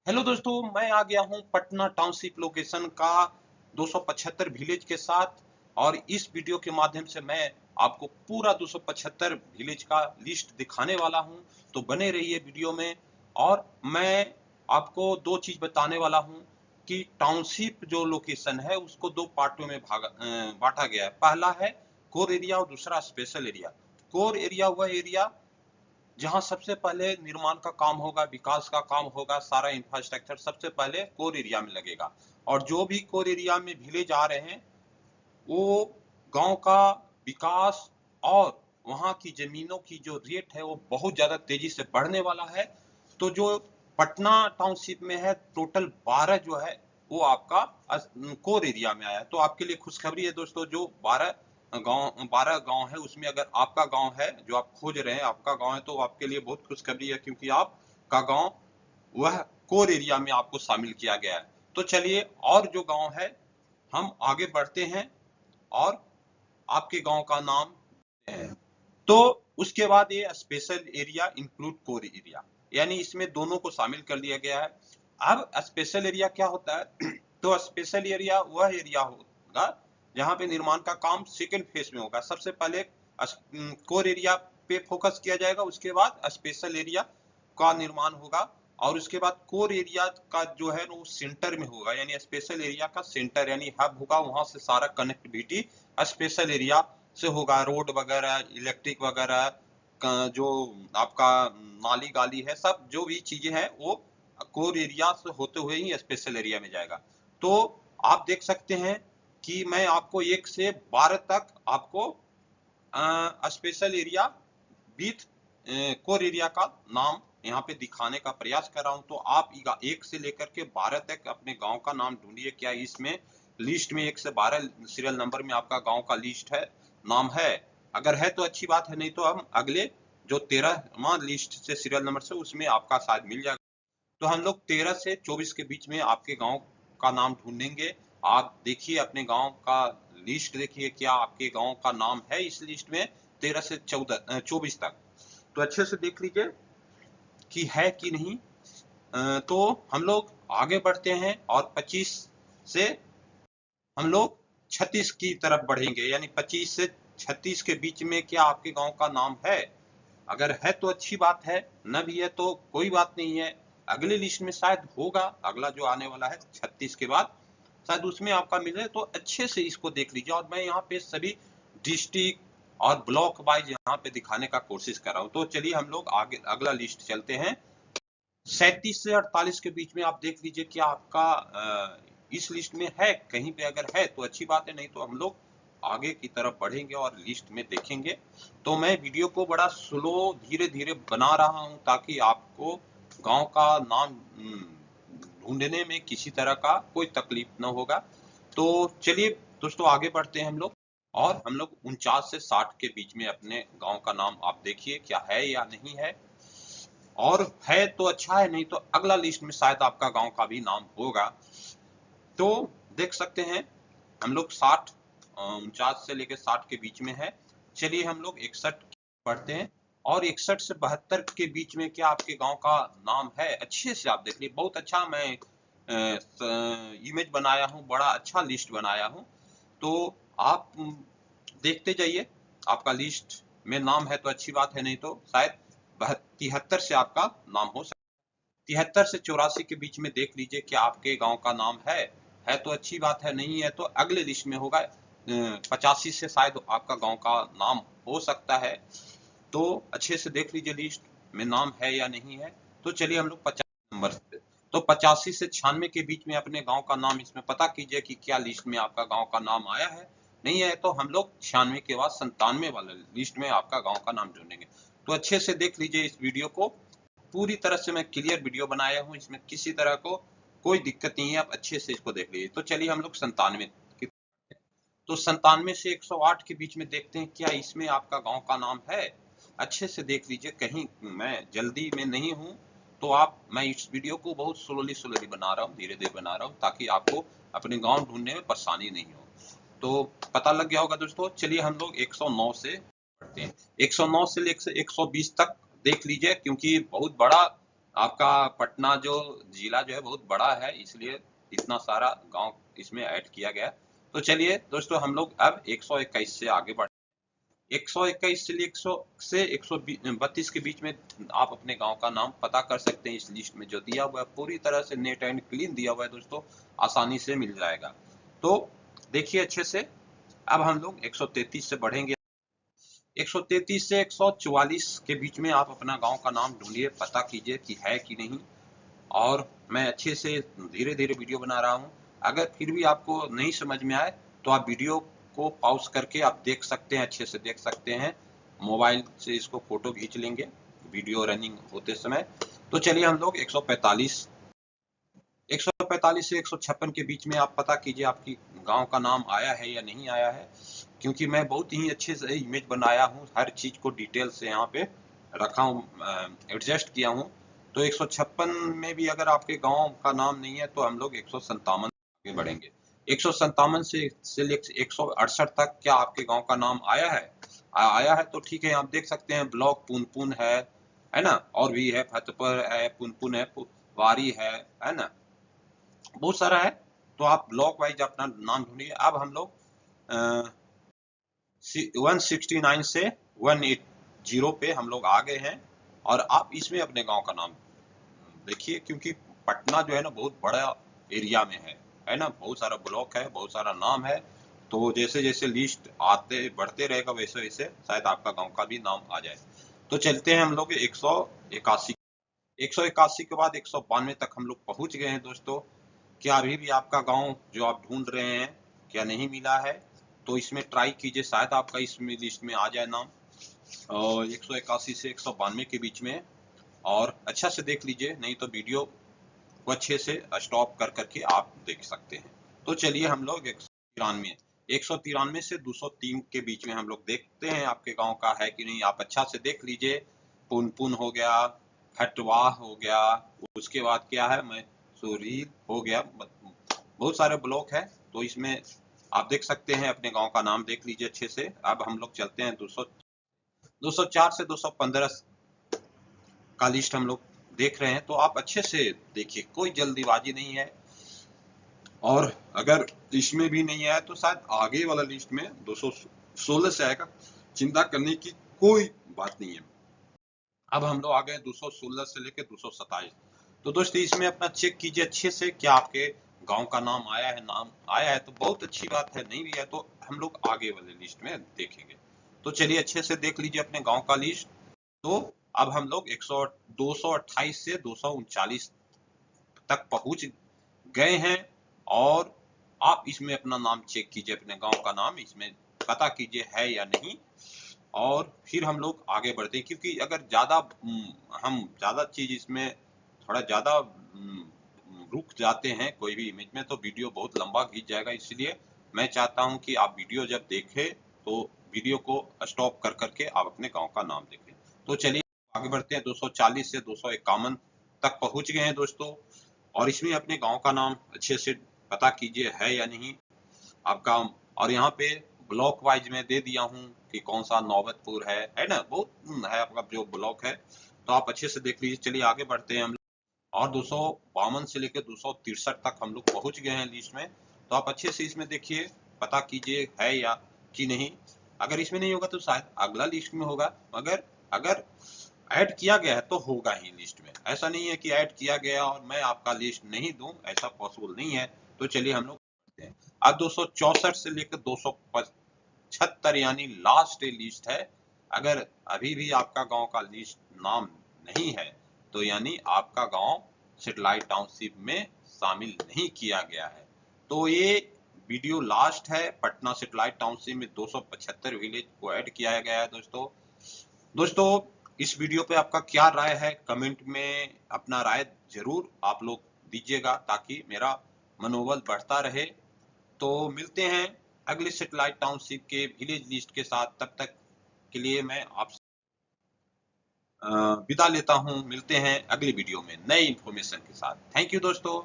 Hello दोस्तों, मैं आ गया हूं पटना टाउनशिप लोकेशन का 275 विलेज के साथ। और इस वीडियो के माध्यम से मैं आपको पूरा 275 विलेज का लिस्ट दिखाने वाला हूं। तो बने रहिए वीडियो में। और मैं आपको दो चीज बताने वाला हूं कि टाउनशिप जो लोकेशन है उसको दो पार्टों में बांटा गया है। पहला है कोर एरिया और दूसरा स्पेशल एरिया। कोर एरिया वह एरिया जहां सबसे पहले निर्माण का काम होगा, विकास का काम होगा, सारा इंफ्रास्ट्रक्चर सबसे पहले कोर एरिया में लगेगा। और जो भी कोर एरिया में विलेज आ रहे हैं वो गांव का विकास और वहां की जमीनों की जो रेट है वो बहुत ज्यादा तेजी से बढ़ने वाला है। तो जो पटना टाउनशिप में है टोटल 12 जो है वो आपका कोर एरिया में आया है। तो आपके लिए खुशखबरी है दोस्तों, जो 12 गांव है उसमें अगर आपका गांव है जो आप खोज रहे हैं, आपका गांव है, तो आपके लिए बहुत खुशखबरी है, क्योंकि आपका गांव वह कोर एरिया में आपको शामिल किया गया है। तो चलिए, और जो गांव है हम आगे बढ़ते हैं और आपके गांव का नाम है। तो उसके बाद ये special area include core area, यानी इसमें दोनों को शामिल कर लिया गया है। अब स्पेशल एरिया क्या होता है? तो स्पेशल एरिया वह एरिया होगा जहां पे निर्माण का काम सेकेंड फेज में होगा। सबसे पहले कोर एरिया पे फोकस किया जाएगा, उसके बाद स्पेशल एरिया का निर्माण होगा। और उसके बाद कोर एरिया का जो है वो सेंटर में होगा, यानी स्पेशल एरिया का सेंटर यानी हब होगा, वहां से सारा कनेक्टिविटी स्पेशल एरिया से होगा। रोड वगैरह, इलेक्ट्रिक वगैरह, जो आपका नाली गाली है, सब जो भी चीजें हैं वो कोर एरिया से होते हुए ही स्पेशल एरिया में जाएगा। तो आप देख सकते हैं कि मैं आपको 1 से 12 तक आपको special area with core area का नाम यहाँ पे दिखाने का प्रयास कर रहा हूँ। तो आप 1 से लेकर के 12 तक अपने गांव का नाम ढूंढिए। क्या इसमें लिस्ट में 1 से 12 सीरियल नंबर में आपका गांव का लिस्ट है, नाम है? अगर है तो अच्छी बात है, नहीं तो हम अगले जो 13वां लिस्ट से सीरियल नंबर से उसमें आपका शायद मिल जाएगा। तो हम लोग 13 से 24 के बीच में आपके गांव का नाम ढूंढेंगे। आप देखिए अपने गांव का लिस्ट देखिए, क्या आपके गांव का नाम है इस लिस्ट में 13 से 24 तक। तो अच्छे से देख लीजिए कि है कि नहीं। तो हम लोग आगे बढ़ते हैं और 25 से हम लोग 36 की तरफ बढ़ेंगे, यानी 25 से 36 के बीच में क्या आपके गांव का नाम है? अगर है तो अच्छी बात है, न भी है तो कोई बात नहीं है। अगले लिस्ट में शायद होगा, अगला जो आने वाला है 36 के बाद शायद उसमें आपका मिले। तो अच्छे से इसको देख लीजिए। और मैं यहाँ पे सभी डिस्ट्रिक्ट और ब्लॉक वाइज यहाँ पे दिखाने का कोशिश कर रहा हूँ। तो चलिए हम लोग आगे अगला लिस्ट चलते हैं। 37 से 48 के बीच में आप देख लीजिए क्या आपका इस लिस्ट में है। कहीं पे अगर है तो अच्छी बात है, नहीं तो हम लोग आगे की तरफ बढ़ेंगे और लिस्ट में देखेंगे। तो मैं वीडियो को बड़ा स्लो धीरे धीरे बना रहा हूं ताकि आपको गांव का नाम ढूंढने में किसी तरह का कोई तकलीफ न होगा। तो चलिए दोस्तों आगे बढ़ते हैं हम लोग। और हम लोग 49 से 60 के बीच में अपने गांव का नाम आप देखिए क्या है या नहीं है। और है तो अच्छा है, नहीं तो अगला लिस्ट में शायद आपका गांव का भी नाम होगा। तो देख सकते हैं हम लोग 49 से लेकर 60 के बीच में है। चलिए हम लोग 61 पढ़ते हैं। और 61 से 72 के बीच में क्या आपके गांव का नाम है? अच्छे से आप देख लीजिए। बहुत अच्छा मैं इमेज बनाया हूं, बड़ा अच्छा लिस्ट बनाया हूं। तो आप देखते जाइए, आपका लिस्ट में नाम है तो अच्छी बात है, नहीं तो शायद 73 से आपका नाम हो सकता है। 73 से 84 के बीच में देख लीजिए क्या आपके गांव का नाम है तो अच्छी बात है, नहीं है तो अगले लिस्ट में होगा। 85 से शायद आपका गांव का नाम हो सकता है। तो अच्छे से देख लीजिए लिस्ट में नाम है या नहीं है। तो चलिए हम लोग 50 नंबर पे, तो 85 से 96 के बीच में अपने गांव का नाम इसमें पता कीजिए कि क्या लिस्ट में आपका गांव का नाम आया है। नहीं है तो हम लोग 96 के बाद 97 वाले लिस्ट में आपका गांव का नाम ढूंढेंगे। तो अच्छे से देख लीजिए इस वीडियो को, पूरी तरह से मैं क्लियर वीडियो बनाया हूँ, इसमें किसी तरह को कोई दिक्कत नहीं है। आप अच्छे से इसको देख लीजिए। तो चलिए हम लोग 97 की, तो 97 से 108 के बीच में देखते हैं क्या इसमें आपका गांव का नाम है। अच्छे से देख लीजिए, कहीं मैं जल्दी में नहीं हूं। तो मैं इस वीडियो को बहुत स्लोली बना रहा हूँ, धीरे धीरे बना रहा हूँ ताकि आपको अपने गांव ढूंढने में परेशानी नहीं हो। तो पता लग गया होगा दोस्तों। चलिए हम लोग 109 से पढ़ते हैं। 109 से लेकर 120 तक देख लीजिए, क्योंकि बहुत बड़ा आपका पटना जो जिला जो है बहुत बड़ा है, इसलिए इतना सारा गांव इसमें ऐड किया गया। तो चलिए दोस्तों, हम लोग अब 121 से आगे बढ़ 121 से 100 से 132 के बीच में आप अपने गांव का नाम पता कर सकते हैं। इस लिस्ट में जो दिया हुआ है पूरी तरह से नेट एंड क्लीन दिया हुआ है दोस्तों, आसानी से मिल जाएगा। तो देखिए अच्छे से, अब हम लोग 133 से बढ़ेंगे। 133 से 144 के बीच में आप अपना गांव का नाम ढूंढिए, पता कीजिए कि है कि नहीं। और मैं अच्छे से धीरे धीरे वीडियो बना रहा हूं। अगर फिर भी आपको नहीं समझ में आए तो आप वीडियो को पॉज करके आप देख सकते हैं, अच्छे से देख सकते हैं। मोबाइल से इसको फोटो खींच लेंगे वीडियो रनिंग होते समय। तो चलिए हम लोग 145 से 156 के बीच में आप पता कीजिए आपकी गांव का नाम आया है या नहीं आया है, क्योंकि मैं बहुत ही अच्छे से इमेज बनाया हूं, हर चीज को डिटेल से यहाँ पे रखा हूं, एडजस्ट किया हूं। तो 156 में भी अगर आपके गांव का नाम नहीं है तो हम लोग 157 आगे बढ़ेंगे। 157 से लेकर 168 तक क्या आपके गांव का नाम आया है? आया है तो ठीक है, आप देख सकते हैं ब्लॉक पुनपुन है ना, और भी है, फतेहपुर है, पुनपुन है, वारी है ना, बहुत सारा है। तो आप ब्लॉक वाइज अपना नाम ढूंढिए। अब हम लोग 169 से 180 पे हम लोग आ गए हैं, और आप इसमें अपने गांव का नाम देखिए, क्योंकि पटना जो है ना बहुत बड़ा एरिया में है ना, बहुत सारा ब्लॉक है, बहुत सारा नाम है। तो जैसे जैसे लिस्ट आते बढ़ते रहेगा वैसे वैसे शायद आपका गांव का भी नाम आ जाए। तो चलते हैं हम लोग 181 के बाद 192 तक हम लोग पहुंच गए हैं दोस्तों। क्या अभी भी आपका गांव जो आप ढूंढ रहे हैं क्या नहीं मिला है? तो इसमें ट्राई कीजिए, शायद आपका इसमें लिस्ट में आ जाए नाम, और 181 से 192 के बीच में। और अच्छा से देख लीजिए, नहीं तो वीडियो को अच्छे से स्टॉप कर करके आप देख सकते हैं। तो चलिए हम लोग 193 से 203 के बीच में हम लोग देखते हैं आपके गांव का है कि नहीं। आप अच्छा से देख लीजिए, पुनपुन हो गया, खटवाह हो गया, उसके बाद क्या है, मैसूरी हो गया, बहुत सारे ब्लॉक है। तो इसमें आप देख सकते हैं, अपने गांव का नाम देख लीजिए अच्छे से। अब हम लोग चलते हैं 204 से 215 का लिस्ट हम लोग देख रहे हैं। तो आप अच्छे से देखिए, कोई जल्दीबाजी नहीं है, और अगर इसमें भी नहीं आया तो शायद आगे वाला लिस्ट में 216 से आएगा, चिंता करने की कोई बात नहीं है। अब हम लोग आ गए 216 से लेकर 227। तो दोस्तों इसमें अपना चेक कीजिए अच्छे से, क्या आपके गांव का नाम आया है। नाम आया है तो बहुत अच्छी बात है, नहीं भी है तो हम लोग आगे वाले लिस्ट में देखेंगे। तो चलिए अच्छे से देख लीजिए अपने गांव का लिस्ट। तो अब हम लोग 228 से 239 तक पहुंच गए हैं, और आप इसमें अपना नाम चेक कीजिए, अपने गांव का नाम इसमें पता कीजिए है या नहीं। और फिर हम लोग आगे बढ़ते हैं, क्योंकि अगर हम ज्यादा चीज इसमें थोड़ा ज्यादा रुक जाते हैं कोई भी इमेज में तो वीडियो बहुत लंबा खींच जाएगा। इसलिए मैं चाहता हूं कि आप वीडियो जब देखें तो वीडियो को स्टॉप कर करके आप अपने गांव का नाम देखें। तो चलिए आगे बढ़ते हैं, 240 से 251 तक पहुंच गए हैं दोस्तों, और इसमें अपने गांव का नाम अच्छे से पता कीजिए है या नहीं आपका। और यहाँ पे ब्लॉक वाइज में दे दिया हूँ कि कौन सा नौबतपुर है ना, बहुत है आपका जो ब्लॉक है। तो आप अच्छे से देख लीजिए। चलिए आगे बढ़ते हैं हम लोग, और 252 से लेकर 263 तक हम लोग पहुंच गए हैं लिस्ट में। तो आप अच्छे से इसमें देखिए, पता कीजिए है या कि नहीं। अगर इसमें नहीं होगा तो शायद अगला लिस्ट में होगा, मगर अगर ऐड किया गया है तो होगा ही लिस्ट में। ऐसा नहीं है कि ऐड किया गया और मैं आपका लिस्ट नहीं दूं, ऐसा पॉसिबल नहीं है। तो चलिए हम लोग करते हैं। अब 264 से लेकर 275 यानी लास्ट लिस्ट है। अगर अभी भी आपका गांव का लिस्ट नाम नहीं है तो यानी आपका गांव सेटेलाइट टाउनशिप में शामिल नहीं किया गया है। तो ये वीडियो लास्ट है। पटना सेटेलाइट टाउनशिप में 275 विलेज को ऐड किया गया है दोस्तों इस वीडियो पे आपका क्या राय है, कमेंट में अपना राय जरूर आप लोग दीजिएगा, ताकि मेरा मनोबल बढ़ता रहे। तो मिलते हैं अगले सेटेलाइट टाउनशिप के विलेज लिस्ट के साथ। तब तक के लिए मैं आपसे विदा लेता हूं। मिलते हैं अगली वीडियो में नए इंफॉर्मेशन के साथ। थैंक यू दोस्तों।